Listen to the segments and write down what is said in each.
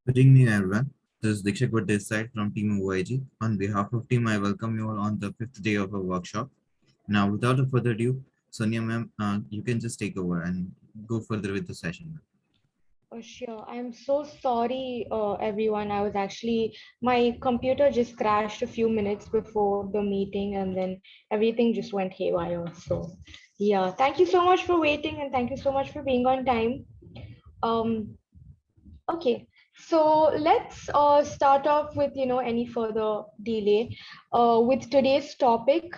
Good evening, everyone. This is Diksha Good this side from Team OIG. On behalf of team, I welcome you all on the fifth day of our workshop. Now, without a further ado, Sonia ma'am, you can just take over and go further with the session. Sure. I'm so sorry, everyone. I was actually, my computer just crashed a few minutes before the meeting and then everything just went haywire. So, yeah, thank you so much for waiting and thank you so much for being on time. Um, okay, so let's start off with, any further delay with today's topic.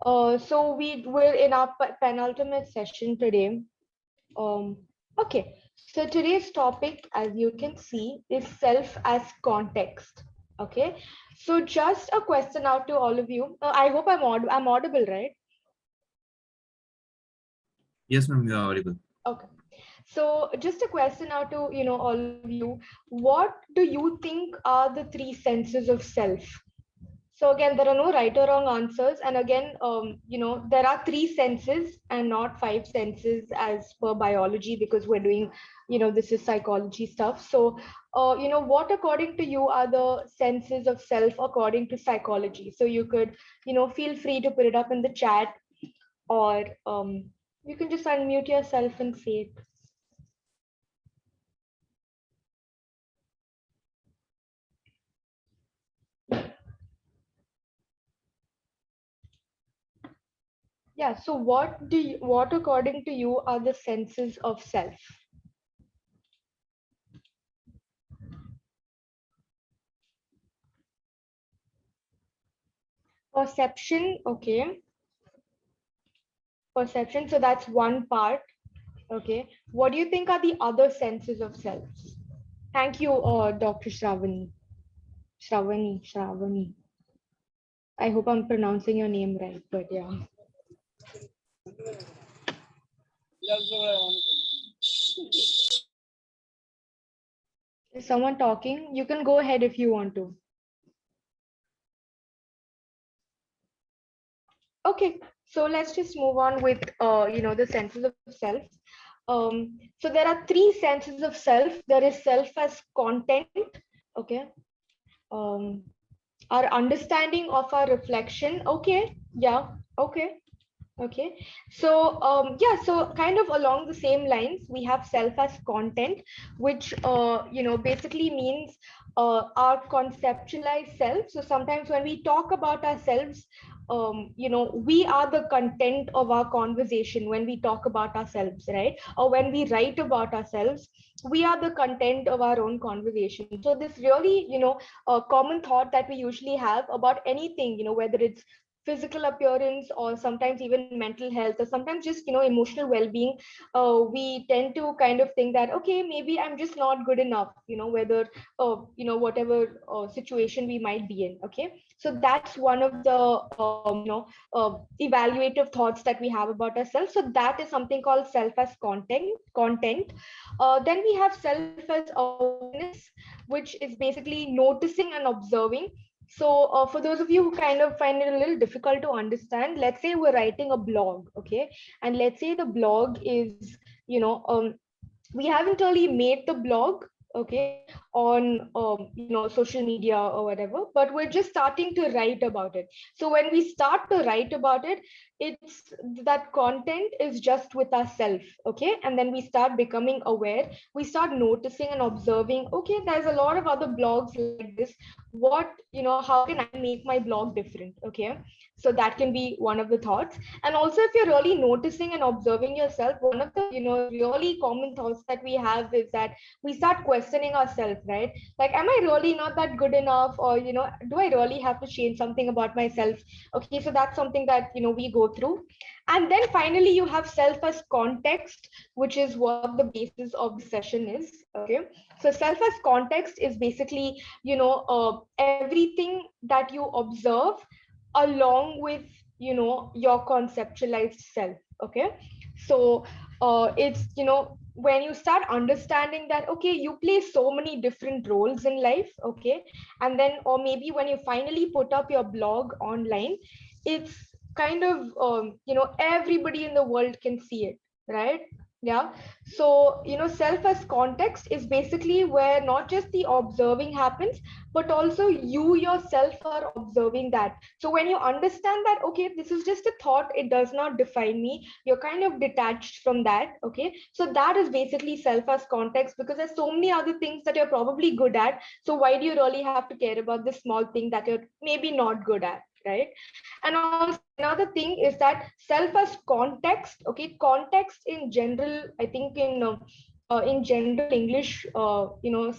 So we're in our penultimate session today. Um, okay, so today's topic, as you can see, is self as context. Okay, so just a question out to all of you. I hope I'm audible, right? Yes, ma'am, you are audible. Okay. So just a question out to all of you. What do you think are the three senses of self? So again, there are no right or wrong answers. And again, there are three senses and not five senses as per biology because we're doing, this is psychology stuff. So, what according to you are the senses of self according to psychology? So you could, feel free to put it up in the chat or you can just unmute yourself and say it. Yeah. So what according to you are the senses of self? Perception. Okay. Perception. So that's one part. Okay. What do you think are the other senses of self? Thank you, Dr. Shravani. Shravani. I hope I'm pronouncing your name right, but yeah. Is someone talking? You can go ahead if you want to. Okay. So let's just move on with, the senses of self. So there are three senses of self. There is self as content. Okay. Um, our understanding of our reflection. Okay. Yeah. Okay. Okay, so so kind of along the same lines, we have self as content, which basically means our conceptualized self. So sometimes when we talk about ourselves, we are the content of our conversation when we talk about ourselves, right? Or when we write about ourselves, we are the content of our own conversation. So this really, a common thought that we usually have about anything, whether it's physical appearance or sometimes even mental health or sometimes just emotional well-being, we tend to kind of think that okay, maybe I'm just not good enough, whether whatever situation we might be in. Okay, so that's one of the evaluative thoughts that we have about ourselves. So that is something called self as content. Then we have self as awareness, which is basically noticing and observing. So, for those of you who kind of find it a little difficult to understand, let's say we're writing a blog, okay, and let's say the blog is, we haven't really made the blog, okay, on social media or whatever, but we're just starting to write about it. So when we start to write about it, it's that content is just with ourselves, okay, and then we start becoming aware, we start noticing and observing, okay, there's a lot of other blogs like this. What, how can I make my blog different? Okay, so that can be one of the thoughts. And also, if you're really noticing and observing yourself, one of the really common thoughts that we have is that we start questioning ourselves, right? Like, am I really not that good enough, or do I really have to change something about myself? Okay, so that's something that we go through. And then finally you have self as context, which is what the basis of the session is. Okay, so self as context is basically everything that you observe along with your conceptualized self. Okay, so it's when you start understanding that okay, you play so many different roles in life. Okay, and then or maybe when you finally put up your blog online, it's kind of everybody in the world can see it, right? Yeah. So, self as context is basically where not just the observing happens, but also you yourself are observing that. So, when you understand that, okay, this is just a thought, it does not define me, you're kind of detached from that. Okay. So, that is basically self as context, because there's so many other things that you're probably good at. So, why do you really have to care about this small thing that you're maybe not good at? Right. And also another thing is that self as context. Okay, context in general, I think in general English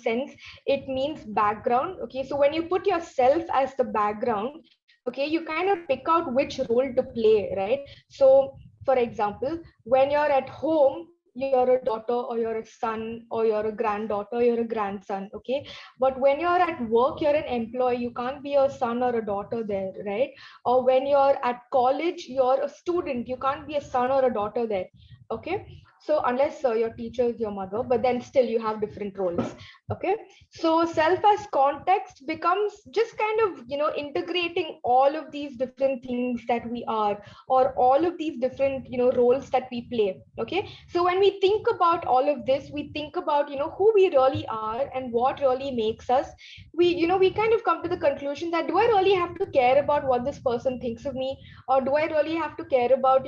sense, it means background. Okay, so when you put yourself as the background, okay, you kind of pick out which role to play, right? So for example, when you're at home, you're a daughter or you're a son or you're a granddaughter, you're a grandson. Okay, but when you're at work, you're an employee, you can't be a son or a daughter there, right? Or when you're at college, you're a student, you can't be a son or a daughter there. Okay, so unless your teacher is your mother, but then still you have different roles. Okay, so self as context becomes just kind of integrating all of these different things that we are, or all of these different roles that we play. Okay, so when we think about all of this, we think about who we really are and what really makes us. We kind of come to the conclusion that, do I really have to care about what this person thinks of me, or do I really have to care about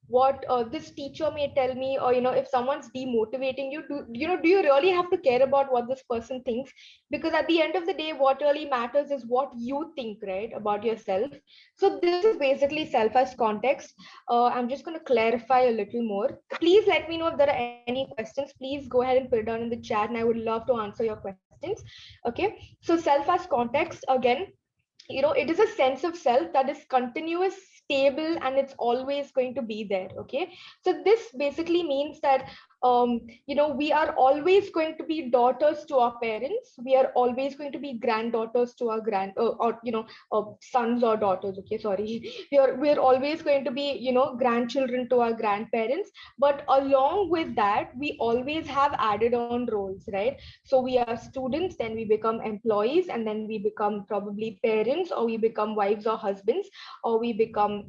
what this teacher may tell me, or if someone's demotivating you, do you really have to care about what this person thinks? Because at the end of the day, what really matters is what you think, right, about yourself. So this is basically self as context. I'm just going to clarify a little more. Please let me know if there are any questions. Please go ahead and put it down in the chat, and I would love to answer your questions. Okay, so self as context, again, it is a sense of self that is continuous, stable, and it's always going to be there. Okay, so this basically means that we are always going to be daughters to our parents, we are always going to be granddaughters to our or sons or daughters. Okay, sorry, we are always going to be grandchildren to our grandparents. But along with that, we always have added on roles, right? So we are students, then we become employees, and then we become probably parents, or we become wives or husbands, or we become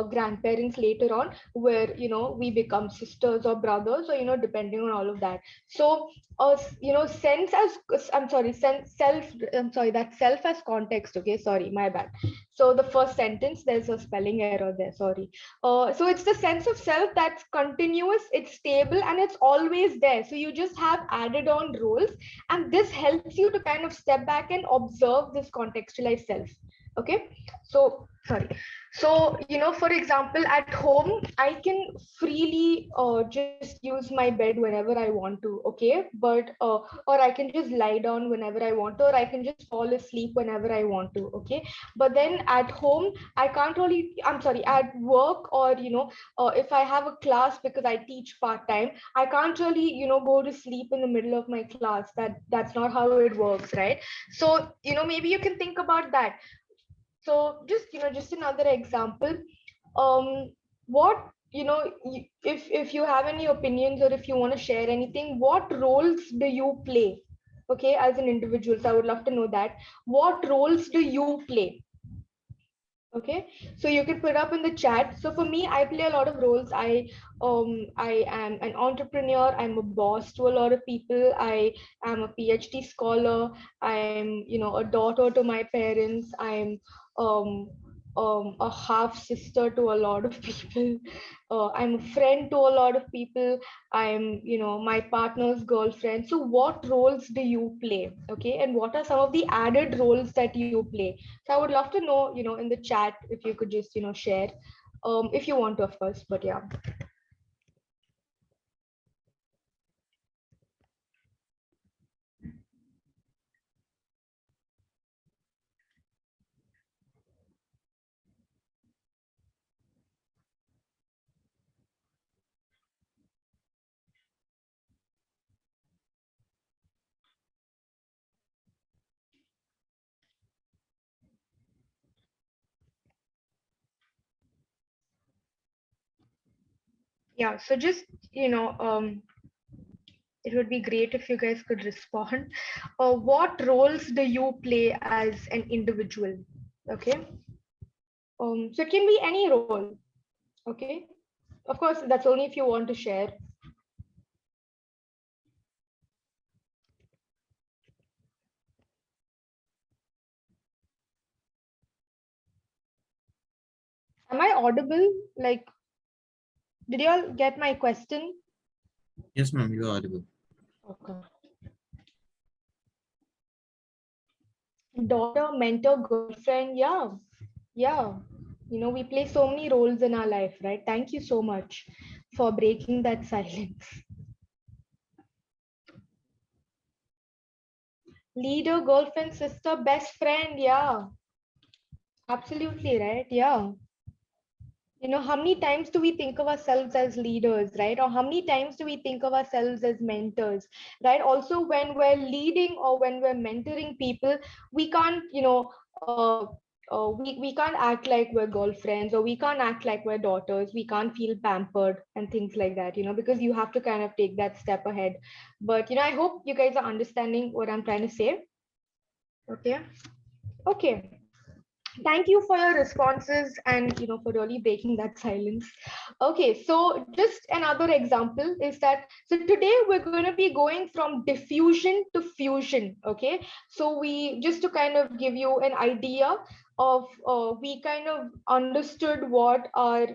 grandparents later on, where we become sisters or brothers, or depending on all of that. So sense as I'm sorry sense self I'm sorry that self as context. Okay, sorry, my bad. So the first sentence, there's a spelling error there, sorry. So it's the sense of self that's continuous, it's stable, and it's always there. So you just have added on roles, and this helps you to kind of step back and observe this contextualized self. Okay, so sorry. So for example, at home, I can freely just use my bed whenever I want to. Okay, but or I can just lie down whenever I want to, or I can just fall asleep whenever I want to. Okay, but then at home, I can't really, I'm sorry, at work, or if I have a class, because I teach part time, I can't really go to sleep in the middle of my class. That's not how it works, right? So maybe you can think about that. So just another example. What if you have any opinions, or if you want to share anything, what roles do you play, okay, as an individual? So I would love to know that. What roles do you play? Okay, so you can put up in the chat. So for me, I play a lot of roles. I am an entrepreneur, I'm a boss to a lot of people, I am a PhD scholar, I'm a daughter to my parents, I'm um a half sister to a lot of people, I'm a friend to a lot of people, I'm my partner's girlfriend. So what roles do you play? Okay, and what are some of the added roles that you play? So I would love to know, in the chat, if you could just, share, if you want to, of course, but yeah. Yeah, so just, it would be great if you guys could respond. What roles do you play as an individual? Okay. So it can be any role. Okay. Of course, that's only if you want to share. Am I audible? Like, did you all get my question? Yes, ma'am, you are audible. Okay. Daughter, mentor, girlfriend. Yeah. Yeah. We play so many roles in our life, right? Thank you so much for breaking that silence. Leader, girlfriend, sister, best friend. Yeah. Absolutely, right? Yeah. How many times do we think of ourselves as leaders, right? Or how many times do we think of ourselves as mentors, right? Also, when we're leading or when we're mentoring people, we can't, we can't act like we're girlfriends, or we can't act like we're daughters. We can't feel pampered and things like that, because you have to kind of take that step ahead. But, I hope you guys are understanding what I'm trying to say. Okay. Okay. Thank you for your responses and for really breaking that silence. Okay, so just another example is that, so today we're going to be going from diffusion to fusion. Okay, so we, just to kind of give you an idea of, we kind of understood what our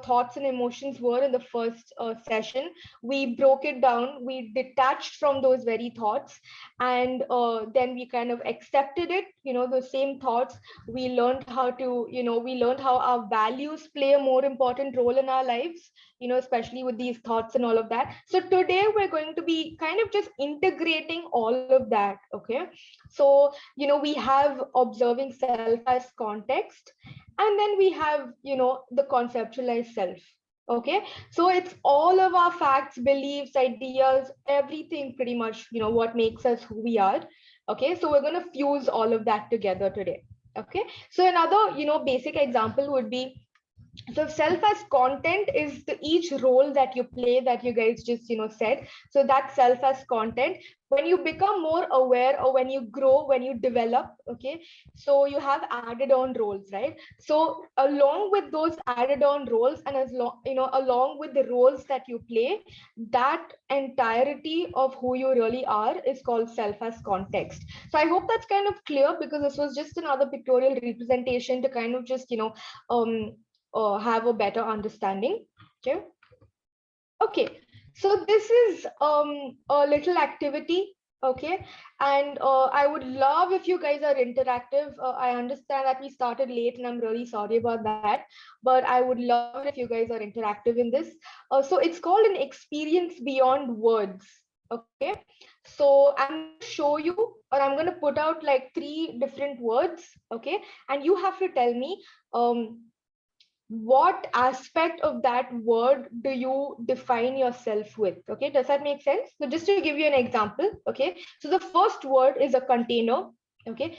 thoughts and emotions were in the first session. We broke it down, we detached from those very thoughts, and then we kind of accepted it, the same thoughts. We learned how our values play a more important role in our lives, especially with these thoughts and all of that. So today we're going to be kind of just integrating all of that. Okay, so we have observing self as context, and then we have the conceptualized self. Okay, so it's all of our facts, beliefs, ideas, everything pretty much, what makes us who we are. Okay, so we're going to fuse all of that together today. Okay, so another basic example would be, so self as content is the each role that you play, that you guys just said. So that self as content, when you become more aware, or when you grow, when you develop. Okay, so you have added on roles, right? So along with those added on roles, and as long along with the roles that you play, that entirety of who you really are is called self as context. So I hope that's kind of clear, because this was just another pictorial representation to kind of just um have a better understanding. Okay. Okay. So this is a little activity. Okay. And I would love if you guys are interactive. I understand that we started late, and I'm really sorry about that. But I would love it if you guys are interactive in this. So it's called an experience beyond words. Okay. So I'm going to show you, or I'm going to put out like 3 different words. Okay. And you have to tell me what aspect of that word do you define yourself with. Okay, does that make sense? So just to give you an example. Okay, so the first word is a container. Okay,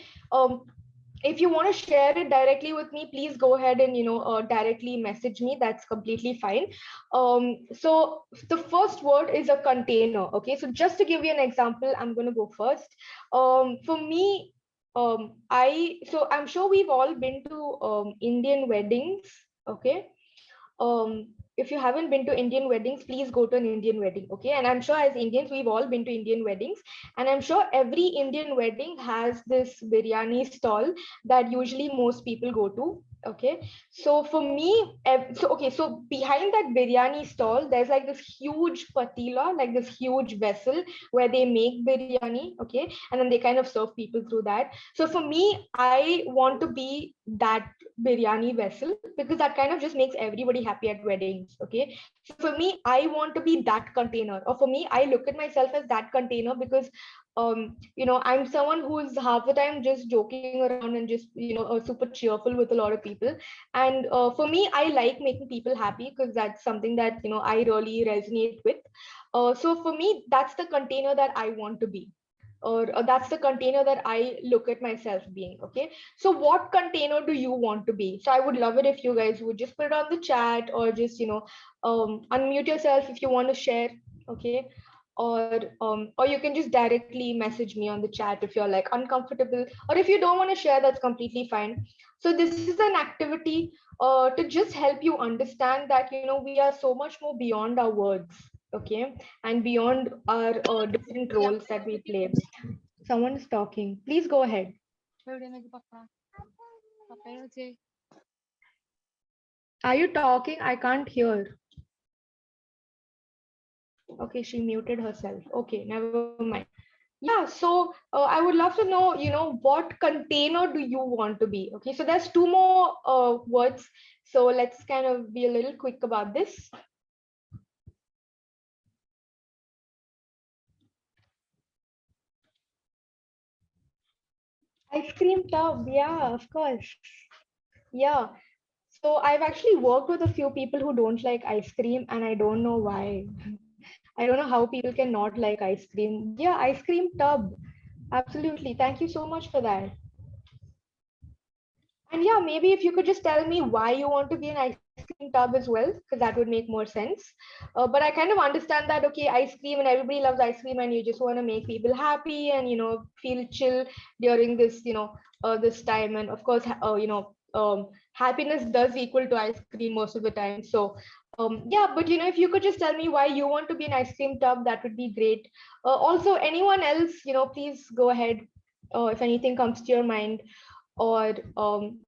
if you want to share it directly with me, please go ahead and directly message me. That's completely fine. So the first word is a container. Okay, so just to give you an example, I'm going to go first. For me, I'm sure we've all been to Indian weddings. Okay, if you haven't been to Indian weddings, please go to an Indian wedding. Okay, and I'm sure as Indians, we've all been to Indian weddings, and I'm sure every Indian wedding has this biryani stall that usually most people go to. Okay, so for me, so behind that biryani stall, there's like this huge patila, like this huge vessel where they make biryani. Okay, and then they kind of serve people through that. So for me, I want to be that biryani vessel, because that kind of just makes everybody happy at weddings. Okay, so for me, I want to be that container, or for me, I look at myself as that container, because I'm someone who's half the time just joking around and just super cheerful with a lot of people. And for me, I like making people happy, because that's something that I really resonate with. So for me, that's the container that I want to be, or that's the container that I look at myself being. Okay, so what container do you want to be? So I would love it if you guys would just put it on the chat, or just unmute yourself if you want to share. Okay, or you can just directly message me on the chat if you're like uncomfortable, or if you don't want to share, that's completely fine. So this is an activity to just help you understand that we are so much more beyond our words. Okay, and beyond our different roles that we play. Someone is talking. Please go ahead. Are you talking? I can't hear. Okay, she muted herself. Okay, never mind. Yeah, so I would love to know, what container do you want to be? Okay, so there's two more words. So let's kind of be a little quick about this. Ice cream tub, yeah, of course. Yeah. So I've actually worked with a few people who don't like ice cream, and I don't know why. I don't know how people can not like ice cream. But yeah, ice cream tub. Absolutely. Thank you so much for that. And yeah, maybe if you could just tell me why you want to be an ice cream tub as well, because that would make more sense. But I kind of understand that, okay, ice cream and everybody loves ice cream and you just want to make people happy and, feel chill during this, this time. And of course, happiness does equal to ice cream most of the time. So, yeah, but, if you could just tell me why you want to be an ice cream tub, that would be great. Also, anyone else, please go ahead if anything comes to your mind, or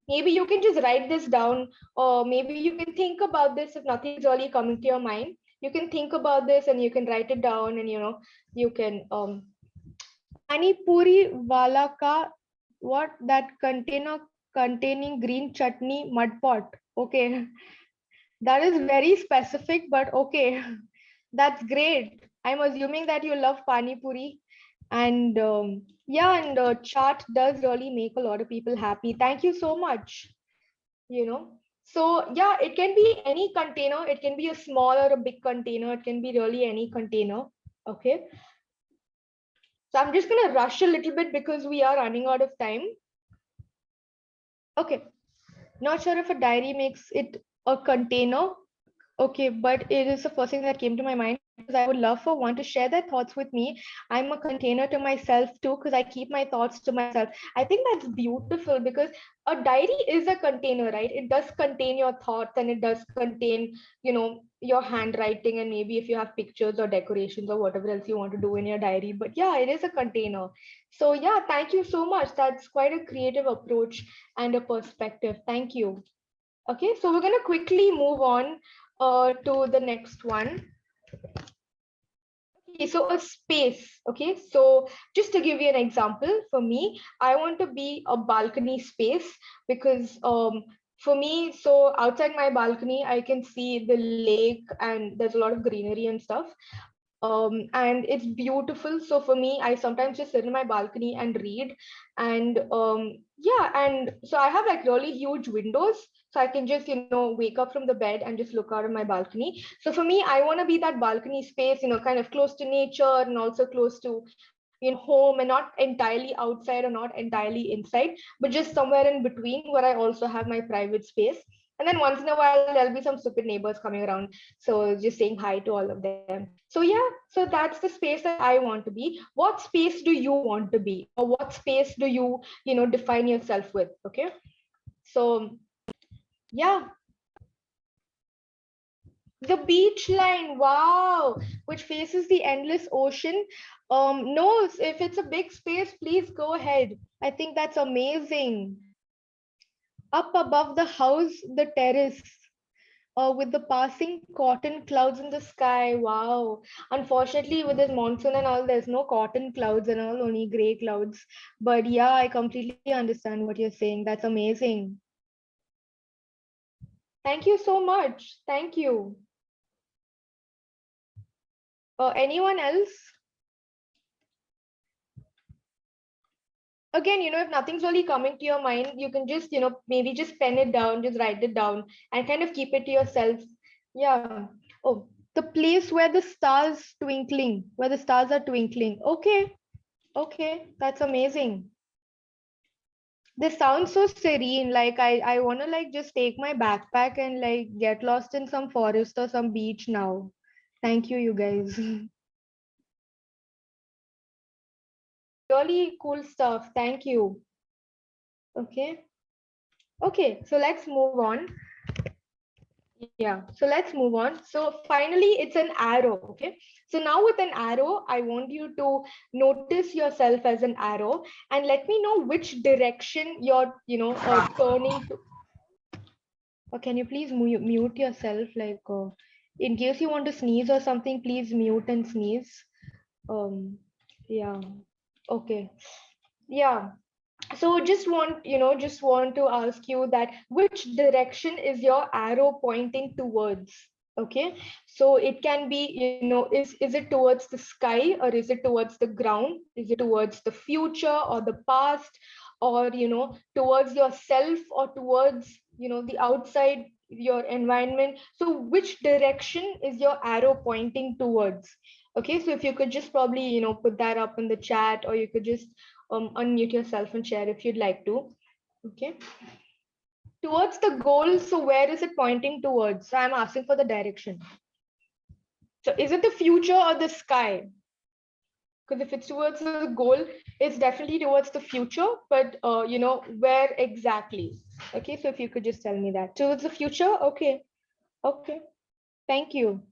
maybe you can just write this down, or maybe you can think about this if nothing's really coming to your mind. You can think about this and you can write it down, and you can pani puri wala ka, what, that container containing green chutney mud pot. Okay, that is very specific, but okay. That's great. I'm assuming that you love pani puri. And yeah, and chaat does really make a lot of people happy. Thank you so much. You know, so yeah, it can be any container. It can be a small or a big container. It can be really any container. Okay. So I'm just going to rush a little bit because we are running out of time. Okay. Not sure if a diary makes it a container. Okay, but it is the first thing that came to my mind because I would love for one to share their thoughts with me. I'm a container to myself too because I keep my thoughts to myself. I think that's beautiful because a diary is a container, right? It does contain your thoughts and it does contain, your handwriting, and maybe if you have pictures or decorations or whatever else you want to do in your diary. But yeah, it is a container. So yeah, thank you so much. That's quite a creative approach and a perspective. Thank you. Okay, so we're going to quickly move on to the next one. Okay, so a space. Okay, so just to give you an example, for me, I want to be a balcony space because for me, so outside my balcony, I can see the lake and there's a lot of greenery and stuff. And it's beautiful. So for me, I sometimes just sit in my balcony and read. And yeah, and so I have like really huge windows. So I can just, wake up from the bed and just look out of my balcony. So for me, I want to be that balcony space, kind of close to nature and also close to, home, and not entirely outside or not entirely inside, but just somewhere in between where I also have my private space. And then once in a while, there'll be some stupid neighbors coming around. So just saying hi to all of them. So yeah, so that's the space that I want to be. What space do you want to be? Or what space do you, define yourself with? Okay. So yeah, the beach line, wow, which faces the endless ocean. No, if it's a big space, please go ahead. I think that's amazing. Up above the house, the terrace, with the passing cotton clouds in the sky. Wow. Unfortunately, with this monsoon and all, there's no cotton clouds and all, only gray clouds. But yeah, I completely understand what you're saying. That's amazing. Thank you so much. Thank you. Anyone else? Again, if nothing's really coming to your mind, you can just, maybe just pen it down, just write it down and kind of keep it to yourself. Yeah. Oh, the place where the stars twinkling, where the stars are twinkling. Okay. Okay. That's amazing. This sounds so serene. Like I want to like just take my backpack and like get lost in some forest or some beach now. Thank you, you guys. Really cool stuff. Thank you. Okay. Okay. So let's move on. Yeah, so let's move on. So finally, it's an arrow. Okay, so now with an arrow, I want you to notice yourself as an arrow and let me know which direction you're, turning to. Or can you please mute yourself? Like, in case you want to sneeze or something, please mute and sneeze. Yeah. Okay. Yeah. So just want to ask you that which direction is your arrow pointing towards? Okay. So it can be, is it towards the sky, or is it towards the ground? Is it towards the future or the past, or towards yourself, or towards the outside, your environment? So which direction is your arrow pointing towards? Okay, so if you could just probably put that up in the chat, or you could just unmute yourself and share if you'd like to. Okay, towards the goal. So where is it pointing towards? So I'm asking for the direction. So is it the future or the sky? Because if it's towards the goal, it's definitely towards the future, but where exactly? Okay, so if you could just tell me that towards the future. Okay. Okay, thank you.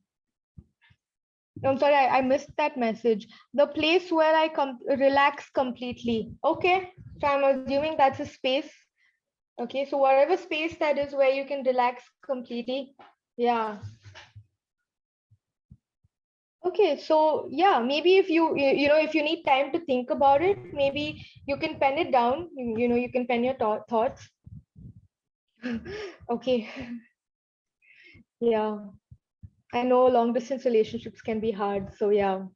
I'm sorry, I missed that message. The place where I relax completely. Okay, so I'm assuming that's a space. Okay, so whatever space that is where you can relax completely. Yeah. Okay, so yeah, maybe if if you need time to think about it, maybe you can pen it down. You can pen your thoughts. Okay. Yeah, I know long distance relationships can be hard. So yeah,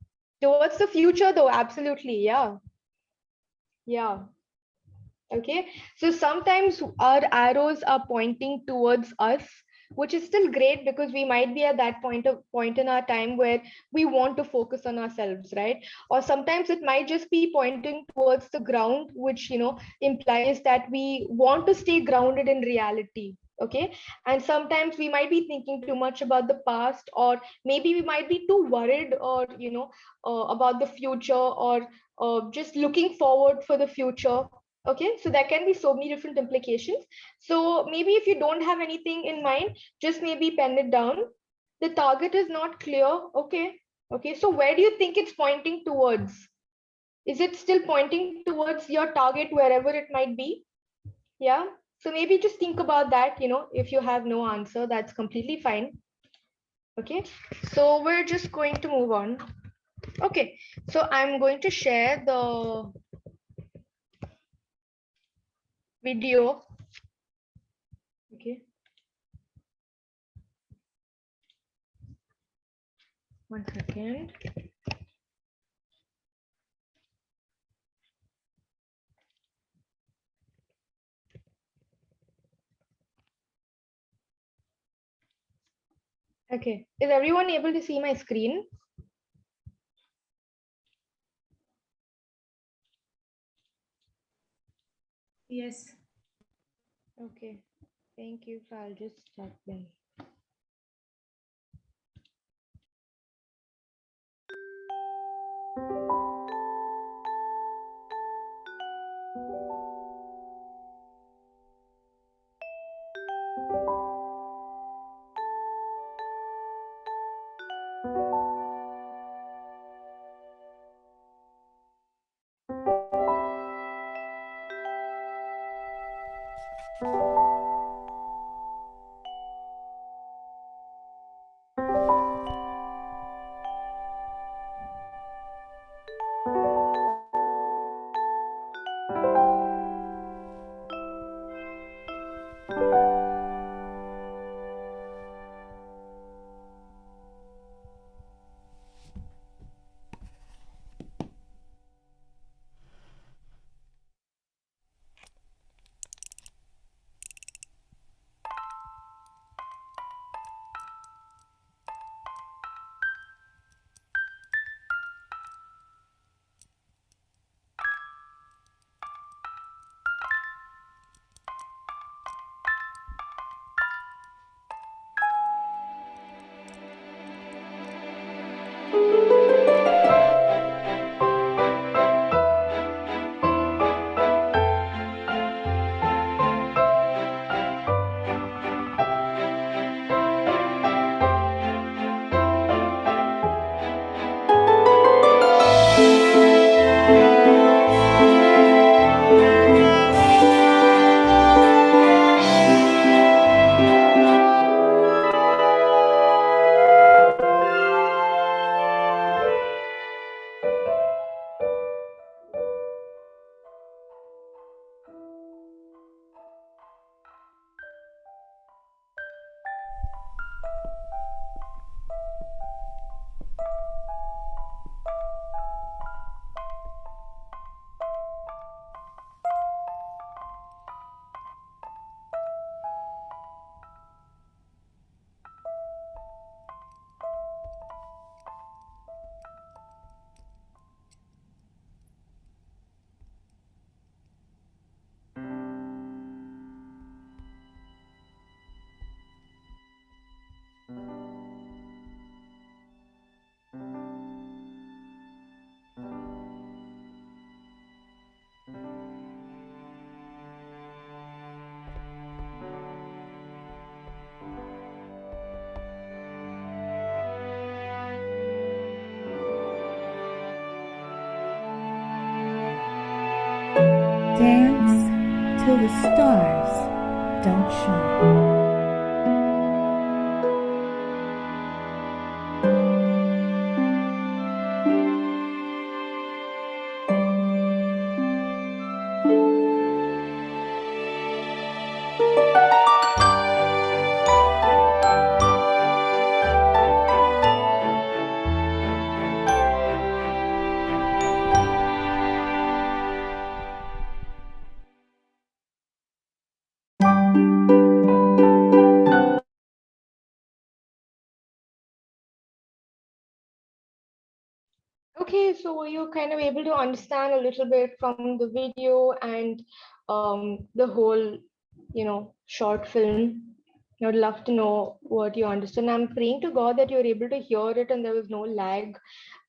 towards the future though, absolutely. Yeah. Yeah. Okay, so sometimes our arrows are pointing towards us, which is still great, because we might be at that point in our time where we want to focus on ourselves, right? Or sometimes it might just be pointing towards the ground, which implies that we want to stay grounded in reality. Okay, and sometimes we might be thinking too much about the past, or maybe we might be too worried, or about the future, or just looking forward for the future. Okay, so there can be so many different implications. So maybe if you don't have anything in mind, just maybe pen it down. The target is not clear. Okay. Okay, so where do you think it's pointing towards? Is it still pointing towards your target, wherever it might be? Yeah, so maybe just think about that. If you have no answer, that's completely fine. Okay, so we're just going to move on. Okay, so I'm going to share the video. Okay, one second. Okay, is everyone able to see my screen? Yes. Okay, thank you. So I'll just check then. though the stars don't shine. Okay, so you're kind of able to understand a little bit from the video and the whole, short film. I would love to know what you understand. I'm praying to God that you're able to hear it and there was no lag.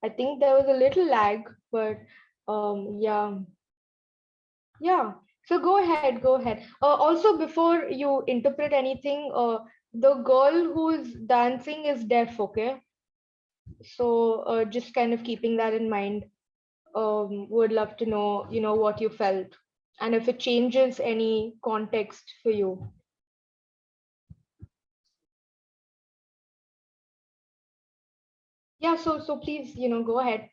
I think there was a little lag, but yeah, yeah. So go ahead, go ahead. Also, before you interpret anything, the girl who's dancing is deaf, okay? So just kind of keeping that in mind. Would love to know, what you felt and if it changes any context for you. Yeah, so please, go ahead.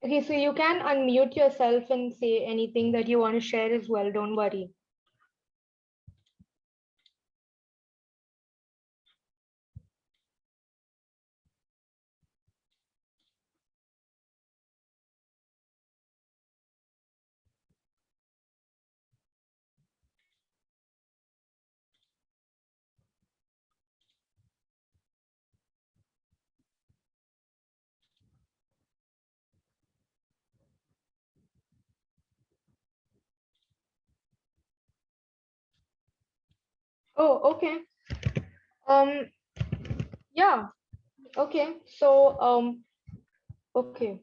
Okay, so you can unmute yourself and say anything that you want to share as well. Don't worry. Oh, okay. Um, yeah. Okay. So, okay.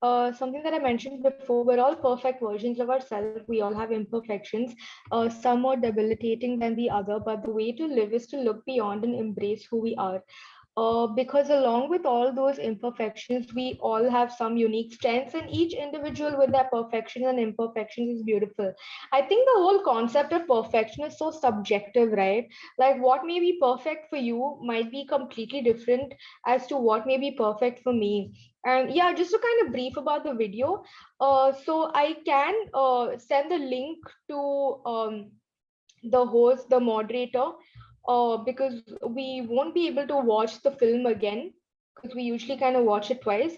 Something that I mentioned before, we're all perfect versions of ourselves. We all have imperfections. Some more debilitating than the other, but the way to live is to look beyond and embrace who we are. Because along with all those imperfections, we all have some unique strengths, and each individual with their perfection and imperfections is beautiful. I think the whole concept of perfection is so subjective, right? Like what may be perfect for you might be completely different as to what may be perfect for me. And yeah, just to kind of brief about the video, so I can send the link to the host, the moderator, because we won't be able to watch the film again because we usually kind of watch it twice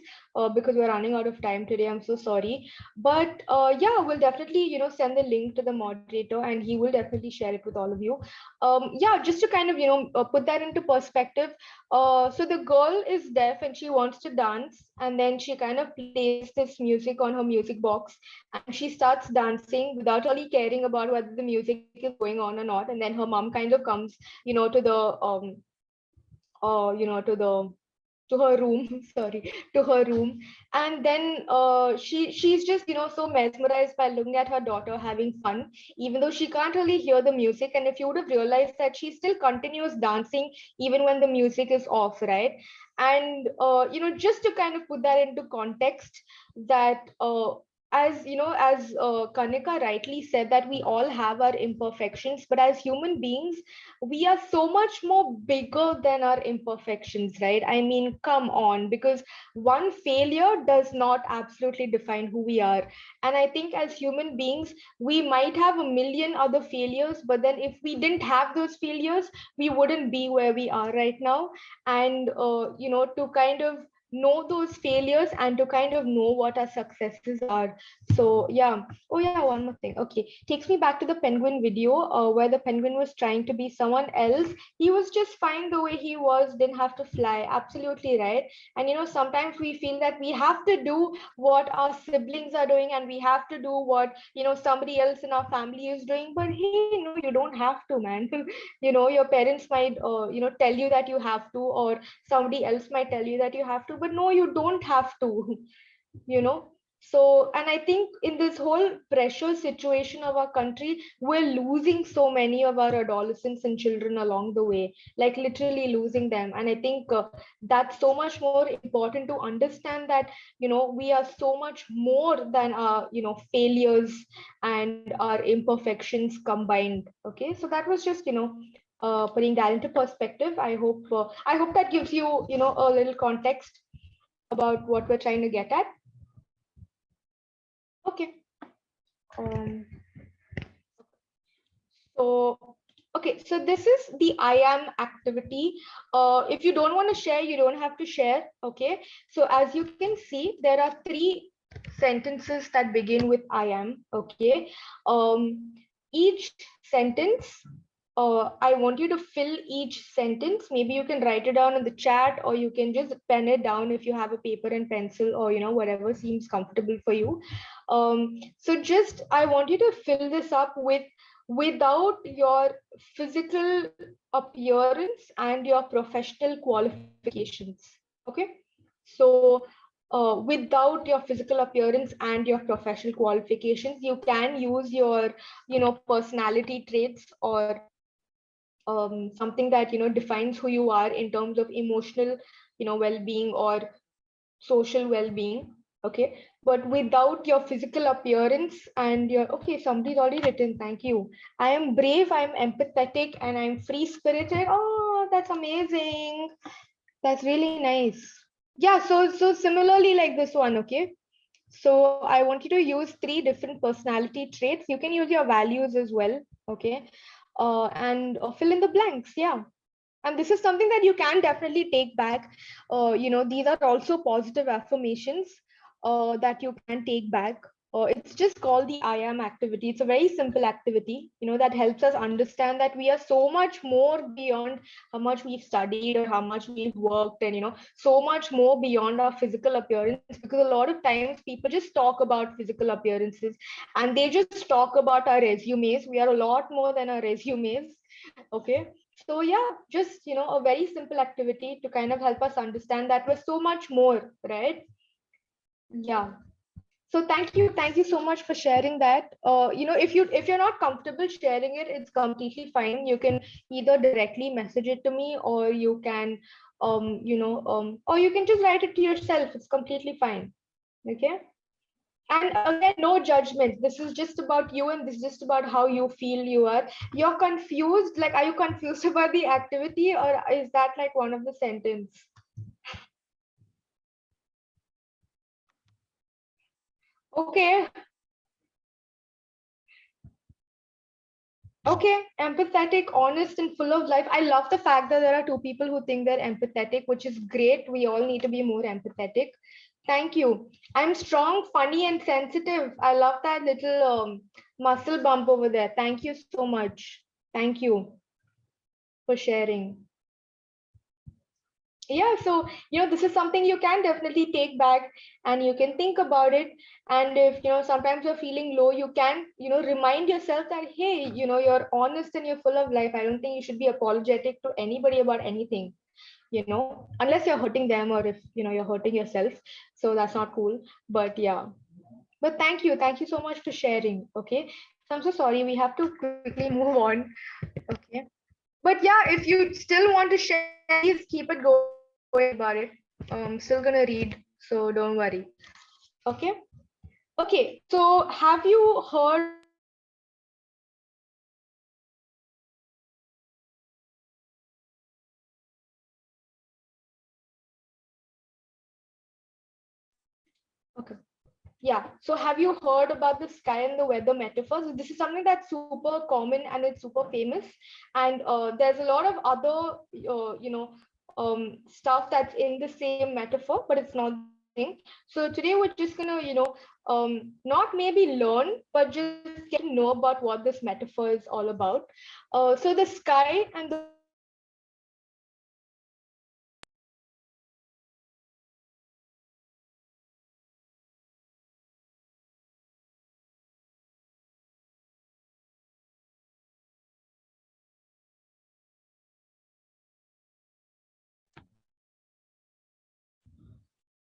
because we're running out of time today. I'm so sorry. But yeah, we'll definitely, send the link to the moderator and he will definitely share it with all of you. Yeah, just to kind of, put that into perspective. So the girl is deaf and she wants to dance, and then she kind of plays this music on her music box and she starts dancing without really caring about whether the music is going on or not. And then her mom kind of comes, to the to the to her room sorry, to her room. And then she's just, so mesmerized by looking at her daughter having fun, even though she can't really hear the music. And if you would have realized that she still continues dancing even when the music is off, right? And just to kind of put that into context, that as Kanika rightly said, that we all have our imperfections, but as human beings we are so much more bigger than our imperfections, right? I mean, come on, because one failure does not absolutely define who we are. And I think as human beings, we might have a million other failures, but then if we didn't have those failures, we wouldn't be where we are right now. And to kind of know those failures and to kind of know what our successes are. So yeah. Oh yeah, one more thing. Okay, takes me back to the penguin video where the penguin was trying to be someone else. He was just fine the way he was, didn't have to fly. Absolutely right. And sometimes we feel that we have to do what our siblings are doing, and we have to do what somebody else in our family is doing. But hey, no, you don't have to, man. Your parents might tell you that you have to, or somebody else might tell you that you have to, but no, you don't have to. you know so, and I think in this whole pressure situation of our country, we're losing so many of our adolescents and children along the way, like literally losing them. And I think that's so much more important to understand that we are so much more than our failures and our imperfections combined. Okay, so that was just putting that into perspective. I hope that gives you a little context about what we're trying to get at. Okay. Um, so, okay, so this is the I am activity. If you don't want to share, you don't have to share. Okay. So as you can see, there are 3 sentences that begin with I am. Okay. Each sentence, I want you to fill each sentence. Maybe you can write it down in the chat, or you can just pen it down if you have a paper and pencil, or whatever seems comfortable for you. So just I want you to fill this up without your physical appearance and your professional qualifications. Okay, so without your physical appearance and your professional qualifications, you can use your personality traits, or something that defines who you are in terms of emotional well-being or social well-being. Okay, but without your physical appearance and your, okay, somebody's already written, thank you. I am brave, I'm empathetic, and I'm free spirited. Oh, that's amazing. That's really nice. Yeah, so similarly like this one. Okay, so I want you to use 3 different personality traits. You can use your values as well. Okay, and fill in the blanks. Yeah, and this is something that you can definitely take back. These are also positive affirmations that you can take back. It's just called the I am activity. It's a very simple activity that helps us understand that we are so much more beyond how much we've studied or how much we've worked, and so much more beyond our physical appearance, because a lot of times people just talk about physical appearances, and they just talk about our resumes. We are a lot more than our resumes. Okay, so yeah, just a very simple activity to kind of help us understand that we're so much more, right? Yeah. So thank you so much for sharing that. If you're not comfortable sharing it, it's completely fine. You can either directly message it to me, or you can or you can just write it to yourself. It's completely fine. Okay. And again, no judgment. This is just about you, and this is just about how you feel you are. You're confused. Like, are you confused about the activity, or is that like one of the sentence? Okay. Okay. Empathetic, honest, and full of life. I love the fact that there are 2 people who think they're empathetic, which is great. We all need to be more empathetic. Thank you. I'm strong, funny, and sensitive. I love that little muscle bump over there. Thank you so much. Thank you for sharing. Yeah, so this is something you can definitely take back, and you can think about it. And if sometimes you're feeling low, you can remind yourself that, hey, you're honest and you're full of life. I don't think you should be apologetic to anybody about anything, unless you're hurting them, or if you're hurting yourself. So that's not cool. But yeah, but thank you so much for sharing. Okay, so I'm so sorry, we have to quickly move on. Okay, but yeah, if you still want to share, please keep it going about it. I'm still gonna read, so don't worry. Okay. Okay. So have you heard? Okay. Yeah. So have you heard about the sky and the weather metaphors? This is something that's super common and it's super famous. And there's a lot of other, stuff that's in the same metaphor, but it's not the same. So today we're just gonna, not maybe learn, but just get to know about what this metaphor is all about. So the sky and the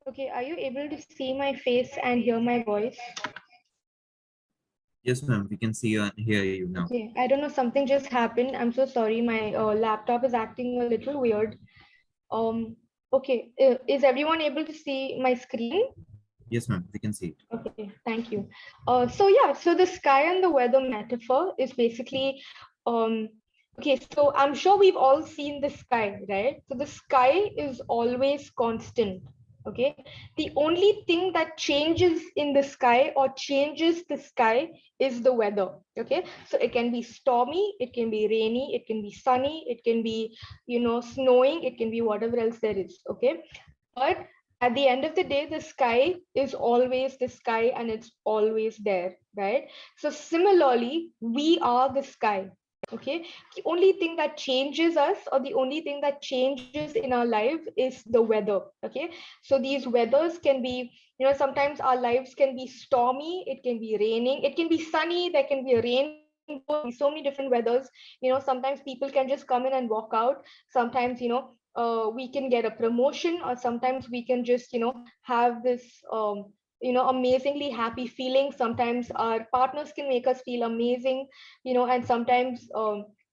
Okay, are you able to see my face and hear my voice? Yes, ma'am. We can see you and hear you now. Okay, I don't know, something just happened. I'm so sorry. My laptop is acting a little weird. Okay, is everyone able to see my screen? Yes, ma'am. We can see it. Okay, thank you. So yeah, so the sky and the weather metaphor is basically, um, okay, so I'm sure we've all seen the sky, right? So the sky is always constant, okay? The only thing that changes in the sky or changes the sky is the weather, okay? So it can be stormy, it can be rainy, it can be sunny, it can be, snowing, it can be whatever else there is, okay? But at the end of the day, the sky is always the sky and it's always there, right? So similarly, we are the sky. Okay. The only thing that changes us, or the only thing that changes in our life, is the weather. Okay. So these weathers can be, sometimes our lives can be stormy, it can be raining, it can be sunny, there can be a rainbow, so many different weathers. Sometimes people can just come in and walk out. Sometimes, we can get a promotion, or sometimes we can just have this amazingly happy feeling. Sometimes our partners can make us feel amazing, and sometimes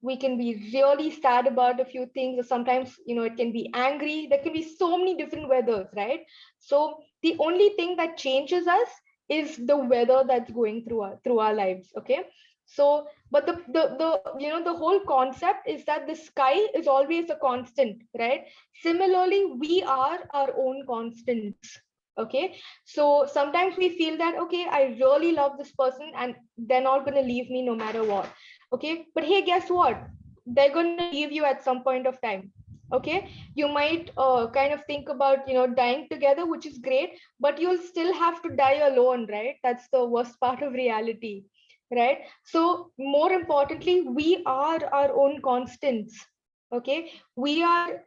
we can be really sad about a few things, or sometimes it can be angry. There can be so many different weathers, right? So the only thing that changes us is the weather that's going through our lives. Okay. So but the whole concept is that the sky is always a constant, right? Similarly, we are our own constants. Okay. So sometimes we feel that, okay, I really love this person and they're not going to leave me no matter what. Okay. But hey, guess what? They're going to leave you at some point of time. Okay. You might kind of think about dying together, which is great, but you'll still have to die alone, right? That's the worst part of reality, right? So more importantly, we are our own constants. Okay. We are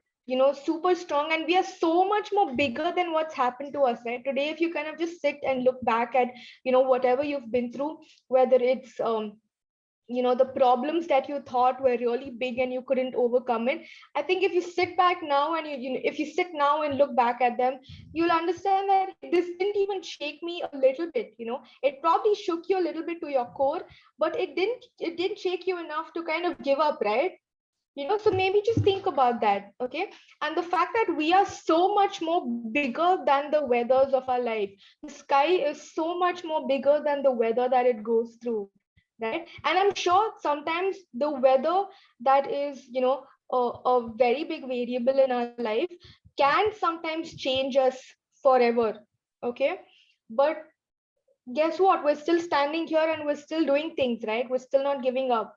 super strong, and we are so much more bigger than what's happened to us, right? Today, if you kind of just sit and look back at whatever you've been through, whether it's the problems that you thought were really big and you couldn't overcome it. I think if you sit back now and if you sit now and look back at them, you'll understand that this didn't even shake me a little bit. It probably shook you a little bit to your core, but it didn't shake you enough to kind of give up, right? So maybe just think about that. Okay. And the fact that we are so much more bigger than the weathers of our life. The sky is so much more bigger than the weather that it goes through, right? And I'm sure sometimes the weather that is a very big variable in our life can sometimes change us forever. Okay. But guess what, we're still standing here and we're still doing things, right? We're still not giving up,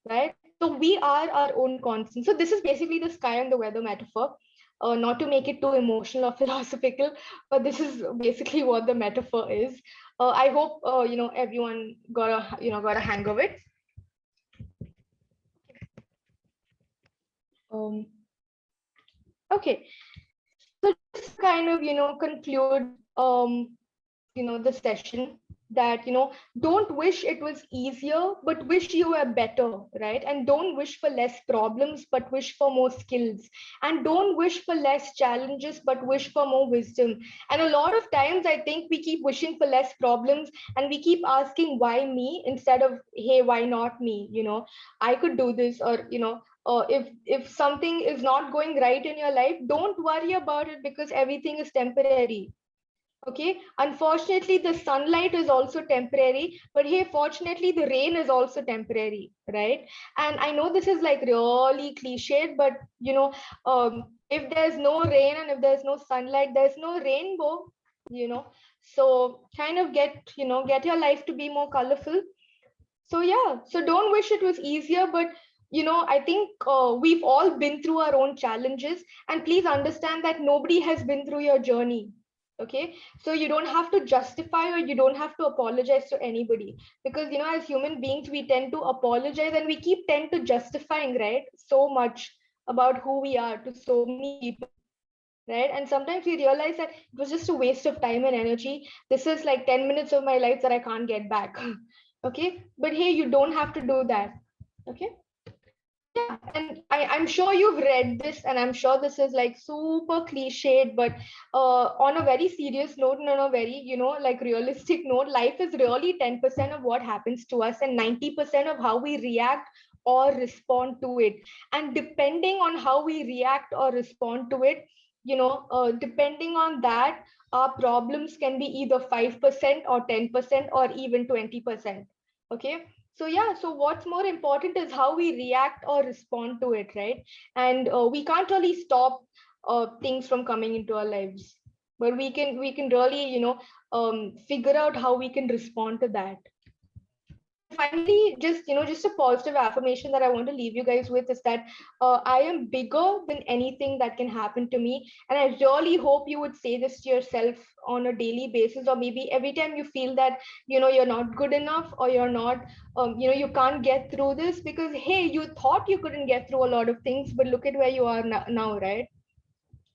right? So we are our own constant. So this is basically the sky and the weather metaphor. Not to make it too emotional or philosophical, but this is basically what the metaphor is. I hope everyone got a hang of it. Um, okay, so just kind of conclude the session, that don't wish it was easier, but wish you were better, right? And don't wish for less problems, but wish for more skills. And don't wish for less challenges, but wish for more wisdom. And a lot of times I think we keep wishing for less problems, and we keep asking why me, instead of, hey, why not me? I could do this. Or if something is not going right in your life, don't worry about it, because everything is temporary. Okay. Unfortunately, the sunlight is also temporary, but hey, fortunately, the rain is also temporary, right? And I know this is like really cliched, but if there's no rain and if there's no sunlight, there's no rainbow. So kind of get your life to be more colorful. So yeah, so don't wish it was easier, but I think we've all been through our own challenges, and please understand that nobody has been through your journey. Okay, so you don't have to justify or you don't have to apologize to anybody, because as human beings we tend to apologize and we keep tend to justifying, right, so much about who we are to so many people, right? And sometimes we realize that it was just a waste of time and energy. This is like 10 minutes of my life that I can't get back. Okay, but hey, you don't have to do that. Okay, yeah, and I'm sure you've read this, and I'm sure this is like super cliched, but on a very serious note and on a very, like realistic note, life is really 10% of what happens to us and 90% of how we react or respond to it. And depending on how we react or respond to it, depending on that, our problems can be either 5% or 10% or even 20%. Okay, so yeah, so what's more important is how we react or respond to it, right? And we can't really stop things from coming into our lives, but we can really figure out how we can respond to that. And finally, just a positive affirmation that I want to leave you guys with is that I am bigger than anything that can happen to me. And I really hope you would say this to yourself on a daily basis, or maybe every time you feel that you're not good enough, or you're not you can't get through this, because hey, you thought you couldn't get through a lot of things, but look at where you are now, right?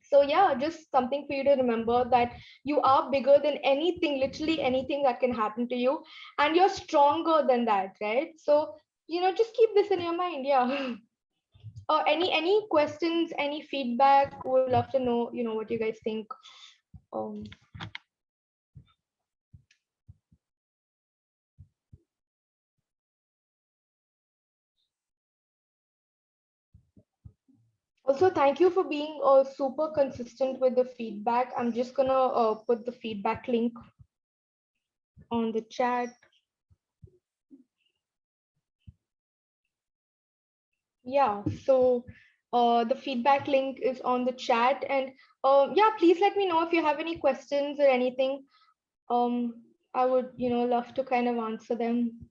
So yeah, just something for you to remember, that you are bigger than anything, literally anything that can happen to you, and you're stronger than that, right? So just keep this in your mind. Yeah. Any questions, any feedback? Would love to know what you guys think. um Also, thank you for being super consistent with the feedback. I'm just gonna put the feedback link on the chat. Yeah, so the feedback link is on the chat, and yeah, please let me know if you have any questions or anything. I would love to kind of answer them.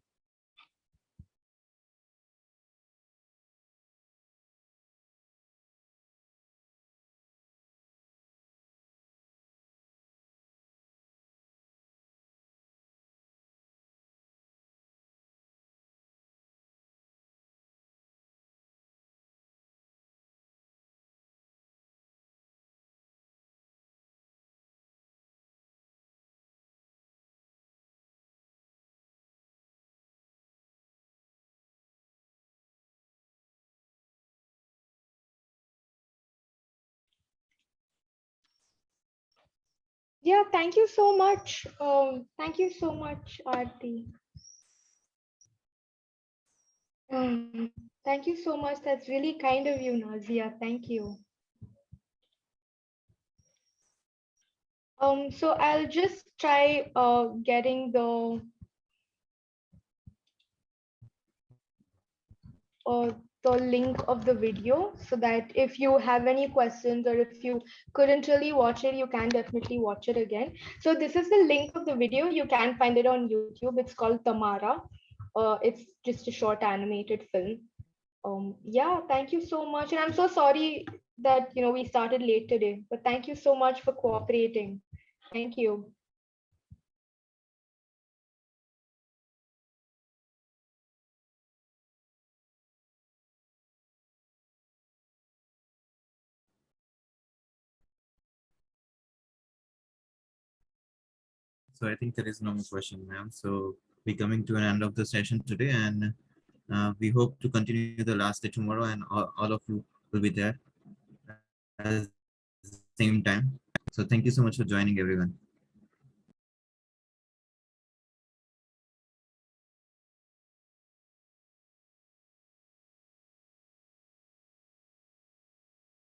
Yeah, thank you so much. Thank you so much, Aarti. Thank you so much. That's really kind of you, Nazia. Thank you. So I'll just try getting uh, the link of the video, so that if you have any questions or if you couldn't really watch it, you can definitely watch it again. So this is the link of the video. You can find it on YouTube. It's called Tamara. It's just a short animated film. Yeah, thank you so much. And I'm so sorry that we started late today, but thank you so much for cooperating. Thank you. So I think there is no more question, ma'am. So we're coming to an end of the session today, and we hope to continue the last day tomorrow, and all of you will be there at the same time. So thank you so much for joining, everyone.